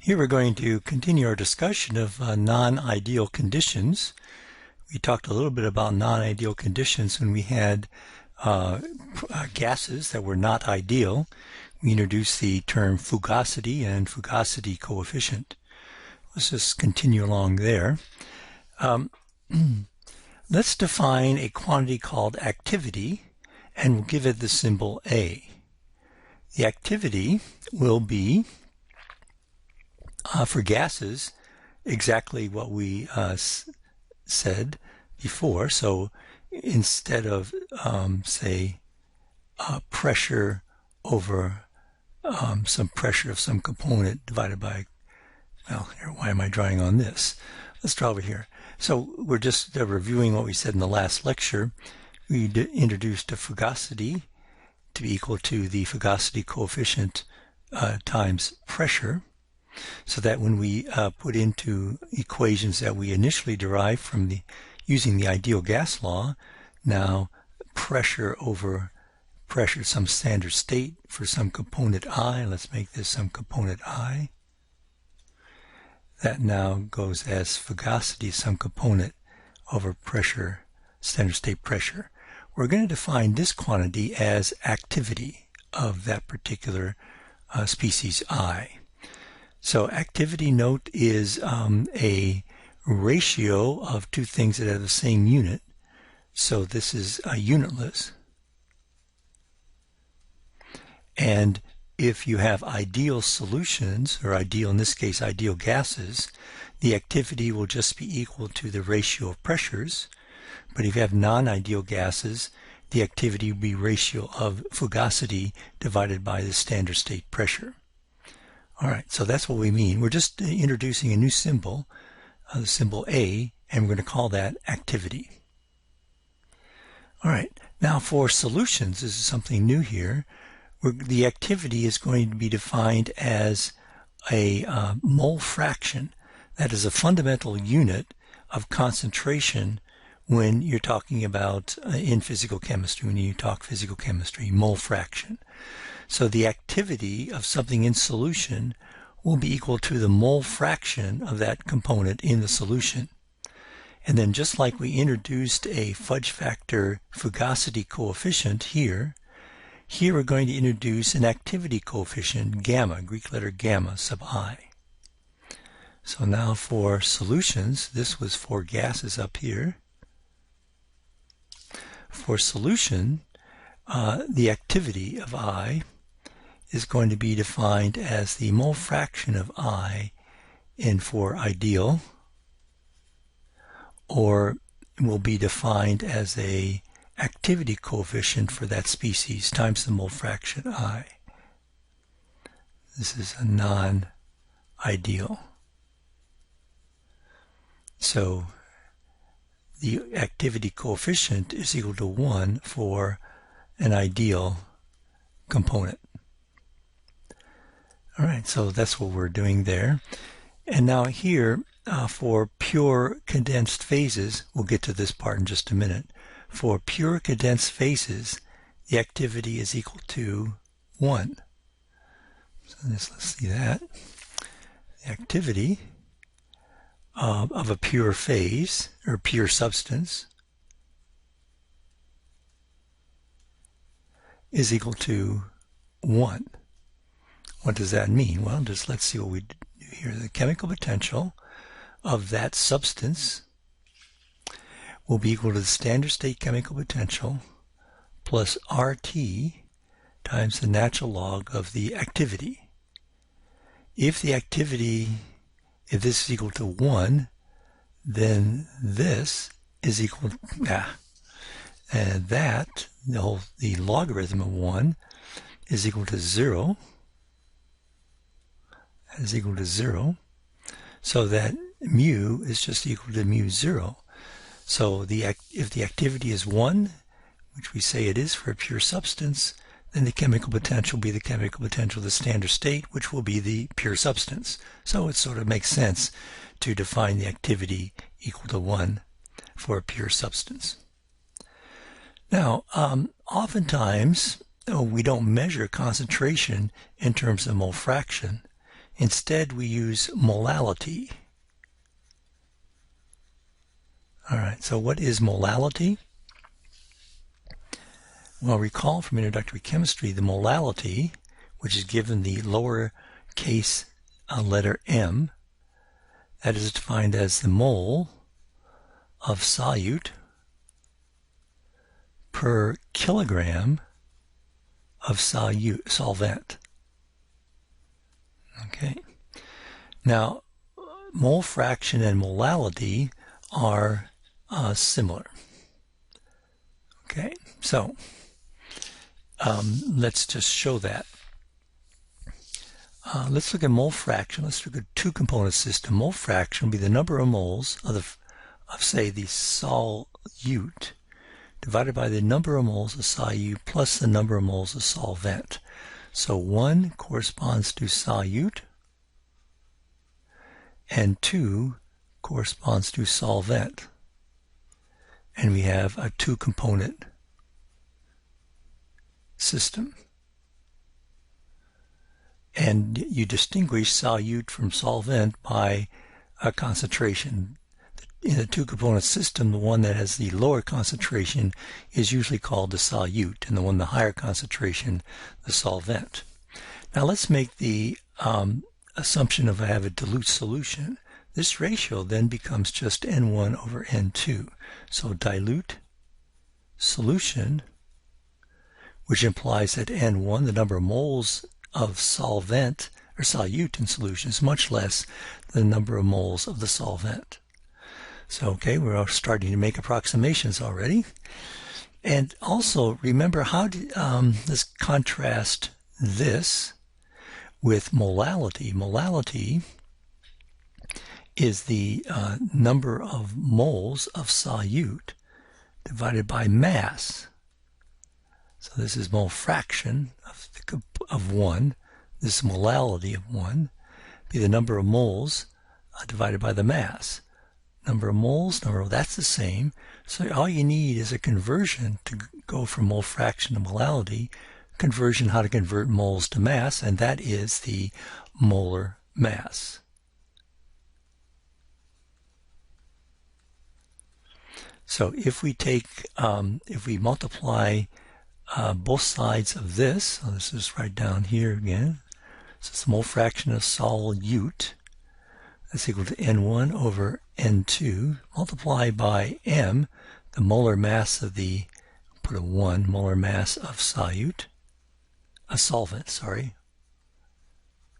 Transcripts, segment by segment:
Here we're going to continue our discussion of non-ideal conditions. We talked a little bit about non-ideal conditions when we had gases that were not ideal. We introduced the term fugacity and fugacity coefficient. Let's just continue along there. Let's define a quantity called activity, and we'll give it the symbol A. The activity will be, for gases, exactly what we said before. So instead of, say, pressure over some pressure of some component divided by, well, here, why am I drawing on this? Let's draw over here. So we're just reviewing what we said in the last lecture. We introduced a fugacity to be equal to the fugacity coefficient times pressure, so that when we put into equations that we initially derived from using the ideal gas law, now pressure over pressure, some standard state for some component I, let's make this some component I, that now goes as fugacity some component over pressure, standard state pressure. We're going to define this quantity as activity of that particular species I. So activity, note, is a ratio of two things that have the same unit. So this is unitless. And if you have ideal solutions, or ideal, in this case, ideal gases, the activity will just be equal to the ratio of pressures. But if you have non-ideal gases, the activity will be ratio of fugacity divided by the standard state pressure. All right, so that's what we mean. We're just introducing a new symbol, the symbol A, and we're going to call that activity. All right, now for solutions, this is something new here. The activity is going to be defined as a mole fraction. That is a fundamental unit of concentration when you're talking about in physical chemistry, when you talk physical chemistry, mole fraction. So the activity of something in solution will be equal to the mole fraction of that component in the solution. And then just like we introduced a fudge factor fugacity coefficient here we're going to introduce an activity coefficient, gamma, Greek letter gamma sub I. So now for solutions, this was for gases up here. For solution, the activity of I is going to be defined as the mole fraction of I in for ideal, or will be defined as a activity coefficient for that species times the mole fraction I. This is a non-ideal. So the activity coefficient is equal to 1 for an ideal component. All right, so that's what we're doing there. And now here, for pure condensed phases, we'll get to this part in just a minute. For pure condensed phases, the activity is equal to 1. So let's see that. The activity of a pure phase, or pure substance, is equal to 1. What does that mean? Well, just let's see what we do here. The chemical potential of that substance will be equal to the standard state chemical potential plus RT times the natural log of the activity. If this is equal to 1, then this is equal to, and that, the logarithm of 1 is equal to 0. That is equal to 0. So that mu is just equal to mu 0. So if the activity is 1, which we say it is for a pure substance, then the chemical potential will be the chemical potential of the standard state, which will be the pure substance. So it sort of makes sense to define the activity equal to 1 for a pure substance. Now, oftentimes we don't measure concentration in terms of mole fraction. Instead, we use molality. All right, so what is molality? Well, recall from introductory chemistry, the molality, which is given the lower case letter m, that is defined as the mole of solute per kilogram of solvent. Okay. Now, mole fraction and molality are similar. Okay, so let's just show that. Let's look at mole fraction. Let's look at two-component system. Mole fraction will be the number of moles of say, the solute divided by the number of moles of solute plus the number of moles of solvent. So 1 corresponds to solute, and 2 corresponds to solvent. And we have a two-component system. And you distinguish solute from solvent by a concentration. In a two-component system, the one that has the lower concentration is usually called the solute, and the one the higher concentration, the solvent. Now let's make the assumption of I have a dilute solution. This ratio then becomes just N1 over N2. So dilute solution, which implies that N1, the number of moles of solvent or solute in solution, is much less than the number of moles of the solvent. So, okay, we're starting to make approximations already. And also, remember how let's contrast this with molality. Molality is the number of moles of solute divided by mass. So this is mole fraction of 1. This is molality of 1. Be the number of moles divided by the mass. Number of moles, that's the same. So all you need is a conversion to go from mole fraction to molality. Conversion, how to convert moles to mass, and that is the molar mass. So if we take, if we multiply both sides of this, so this is right down here again, so it's the mole fraction of solute, that's equal to N1 over N2, multiply by M, the molar mass of the, put a 1, molar mass of solute, a solvent, sorry.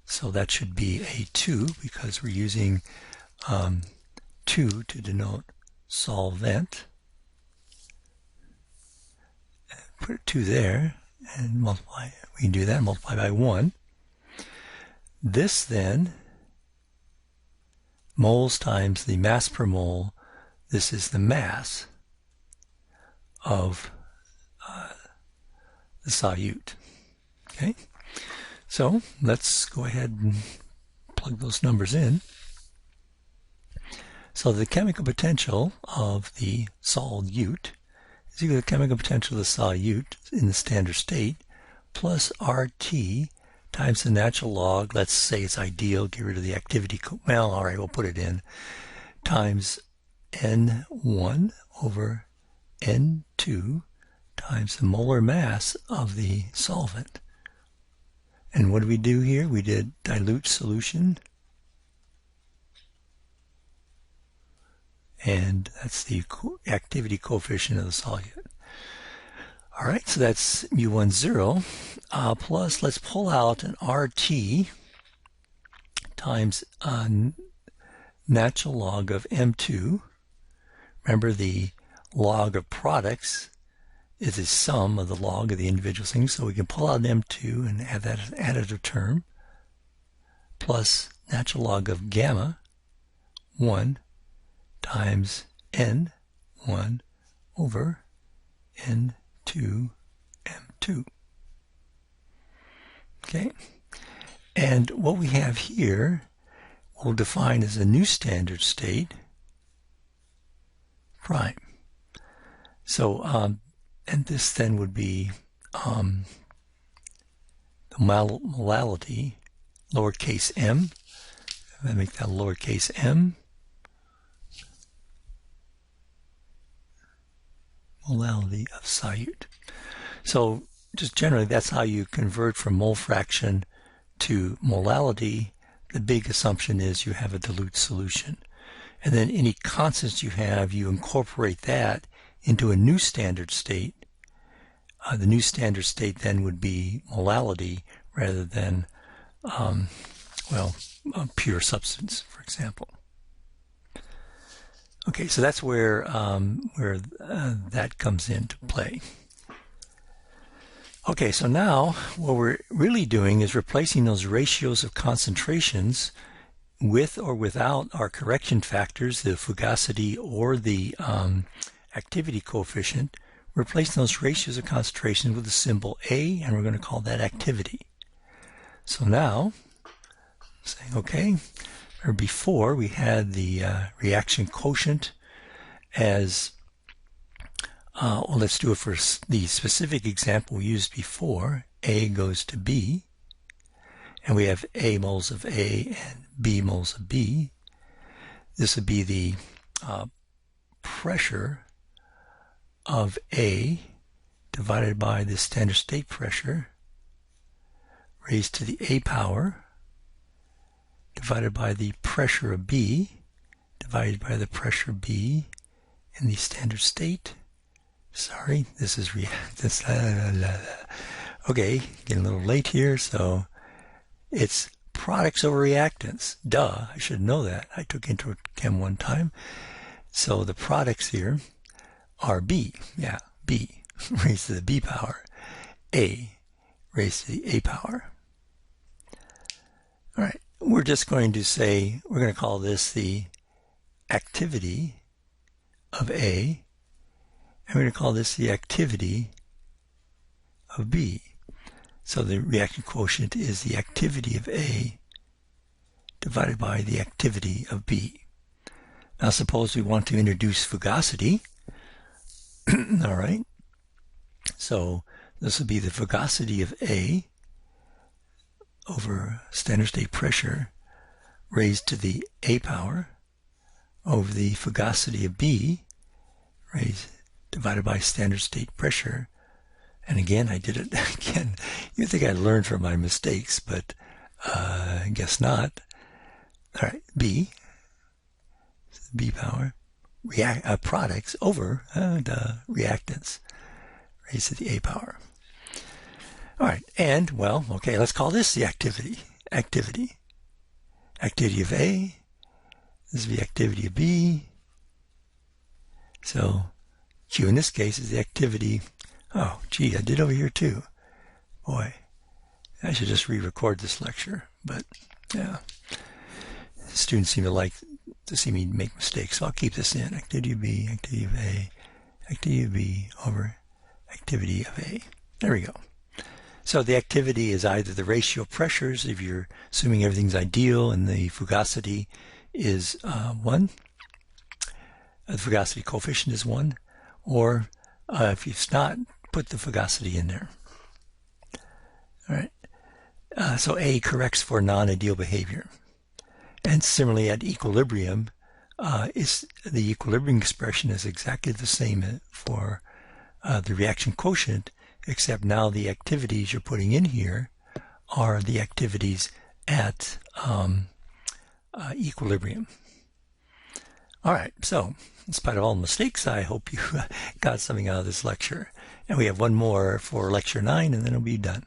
So that should be a 2 because we're using 2 to denote solvent. Put a 2 there and multiply. We can do that, multiply by 1. This then, moles times the mass per mole, this is the mass of the solute. Okay, so let's go ahead and plug those numbers in. So the chemical potential of the solute is equal to the chemical potential of the solute in the standard state plus RT times the natural log, let's say it's ideal, get rid of the activity, well, all right, we'll put it in, times N1 over N2 times the molar mass of the solvent. And what did we do here? We did dilute solution, and that's the activity coefficient of the solute. All right, so that's mu10 plus, let's pull out an RT times natural log of M2. Remember, the log of products is the sum of the log of the individual things, so we can pull out M2 and add that as an additive term, plus natural log of gamma 1 times N1 over N2 M2. Okay, and what we have here we'll define as a new standard state prime. So and this then would be the molality lowercase m. I make that lowercase m. Molality of solute. So just generally, that's how you convert from mole fraction to molality. The big assumption is you have a dilute solution. And then any constants you have, you incorporate that into a new standard state. The new standard state then would be molality rather than, pure substance, for example. Okay, so that's where that comes into play. Okay, so now what we're really doing is replacing those ratios of concentrations with or without our correction factors, the fugacity or the activity coefficient. Replacing those ratios of concentration with the symbol A, and we're going to call that activity. So now, saying okay, or before we had the reaction quotient as, let's do it for the specific example we used before. A goes to B, and we have A moles of A and B moles of B. This would be the pressure of A divided by the standard state pressure raised to the A power divided by the pressure of B divided by the pressure of B in the standard state. Sorry, this is reactance. Okay, getting a little late here, so it's products over reactants. Duh, I should know that. I took intro chem one time. So the products here are B, B raised to the B power, A raised to the A power. All right, we're just going to say, we're going to call this the activity of A, and we're going to call this the activity of B. So the reaction quotient is the activity of A divided by the activity of B. Now suppose we want to introduce fugacity. All right, so this will be the fugacity of A over standard state pressure raised to the A power over the fugacity of B raised divided by standard state pressure. And again, I did it again. You'd think I'd learned from my mistakes, but I guess not. All right, B power products over the reactants raised to the A power. All right, and well, okay, let's call this the activity. Activity of A. This is the activity of B. So Q in this case is the activity. Oh, gee, I did over here too. Boy, I should just re-record this lecture. But yeah, students seem to like to see me make mistakes, so I'll keep this in. Activity of B, activity of A, activity of B over activity of A. There we go. So the activity is either the ratio of pressures, if you're assuming everything's ideal and the fugacity is 1, the fugacity coefficient is 1, or if it's not, put the fugacity in there. All right. So A corrects for non-ideal behavior. And similarly at equilibrium, the equilibrium expression is exactly the same for the reaction quotient, except now the activities you're putting in here are the activities at equilibrium. All right, so in spite of all the mistakes, I hope you got something out of this lecture. And we have one more for lecture 9, and then it'll be done.